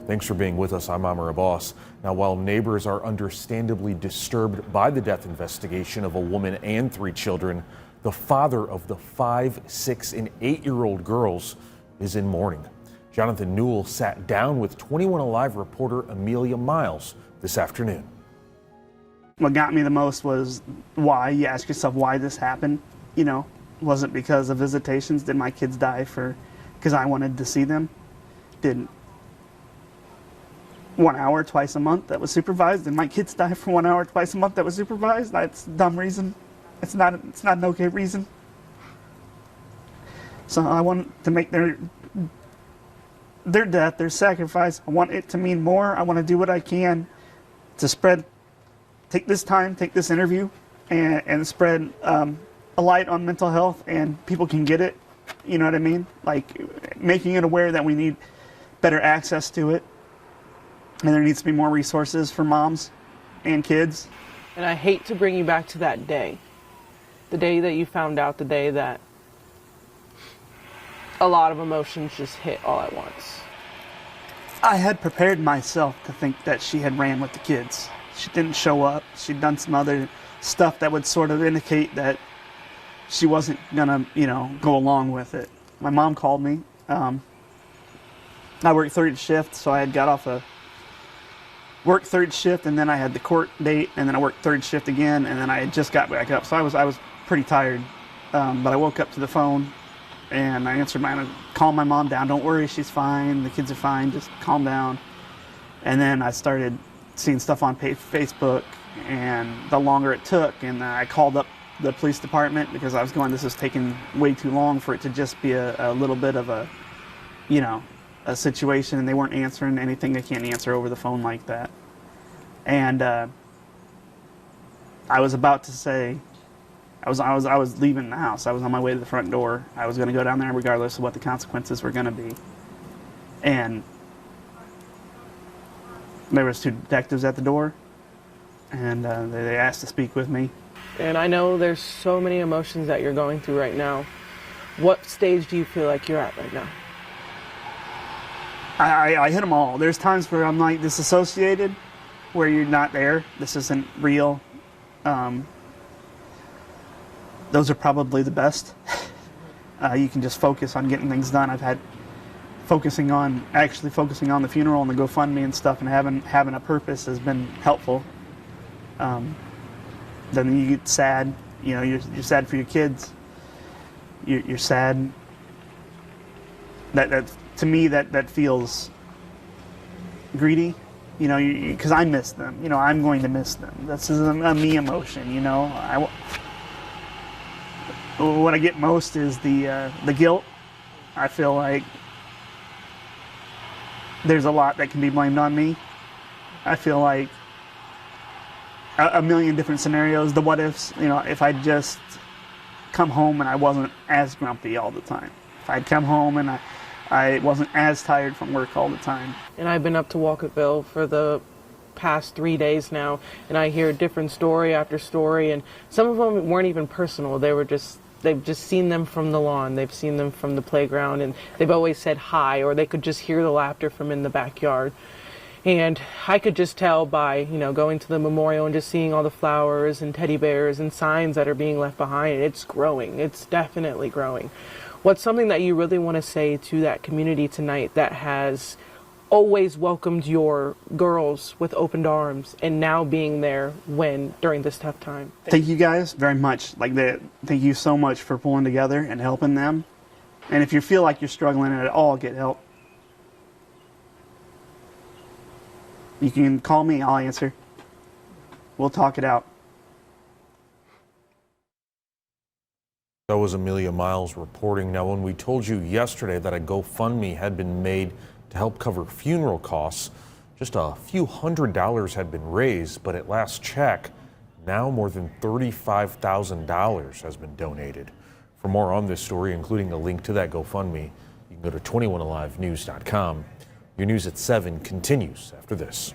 Thanks for being with us. I'm Amar Abbas. Now, while neighbors are understandably disturbed by the death investigation of a woman and 3 children, the father of the 5, 6, and 8-year-old girls is in mourning. Jonathan Newell sat down with 21 Alive reporter Amelia Miles this afternoon. What got me the most was why. You ask yourself why this happened. You know, was it because of visitations? Did my kids die because I wanted to see them? Did 1 hour twice a month that was supervised? Did my kids die for 1 hour twice a month that was supervised? That's a dumb reason. It's not an okay reason. So I want to make their death, their sacrifice, I want it to mean more. I want to do what I can to take this interview and spread a light on mental health, and people can get it. You know what I mean? Like making it aware that we need better access to it. And there needs to be more resources for moms and kids. And I hate to bring you back to that day. The day that you found out, the day that a lot of emotions just hit all at once. I had prepared myself to think that she had ran with the kids. She didn't show up. She'd done some other stuff that would sort of indicate that she wasn't gonna, go along with it. My mom called me. I worked third shift, so I had got off worked third shift, and then I had the court date, and then I worked third shift again, and then I had just got back up. So I was pretty tired, but I woke up to the phone, and I answered I calmed my mom down. Don't worry, she's fine. The kids are fine. Just calm down. And then I started seeing stuff on Facebook, and the longer it took, and I called up the police department because I was going, this is taking way too long for it to just be a little bit of a situation, and they weren't answering anything. They can't answer over the phone like that. And I was about to say, I was leaving the house. I was on my way to the front door. I was going to go down there regardless of what the consequences were going to be. And there was 2 detectives at the door, and they asked to speak with me. And I know there's so many emotions that you're going through right now. What stage do you feel like you're at right now? I hit them all. There's times where I'm like disassociated, where you're not there. This isn't real. Those are probably the best. You can just focus on getting things done. I've had focusing on the funeral and the GoFundMe and stuff, and having a purpose has been helpful. Then you get sad. You're sad for your kids. You're sad. That to me that feels greedy. Because I miss them. I'm going to miss them. This is a me emotion. What I get most is the guilt. I feel like there's a lot that can be blamed on me. I feel like a million different scenarios, the what ifs, if I'd just come home and I wasn't as grumpy all the time. If I'd come home and I wasn't as tired from work all the time. And I've been up to Wolcottville for the past 3 days now, and I hear different story after story, and some of them weren't even personal. They've just seen them from the lawn, they've seen them from the playground, and they've always said hi, or they could just hear the laughter from in the backyard. And I could just tell by, going to the memorial and just seeing all the flowers and teddy bears and signs that are being left behind. It's growing. It's definitely growing. What's something that you really want to say to that community tonight that has always welcomed your girls with open arms and now being there during this tough time? Thank you guys very much. Thank you so much for pulling together and helping them. And if you feel like you're struggling at all, get help. You can call me, I'll answer. We'll talk it out. That was Amelia Miles reporting. Now, when we told you yesterday that a GoFundMe had been made to help cover funeral costs, just a few $100s had been raised, but at last check, now more than $35,000 has been donated. For more on this story, including a link to that GoFundMe, you can go to 21alivenews.com. Your news at 7 continues after this.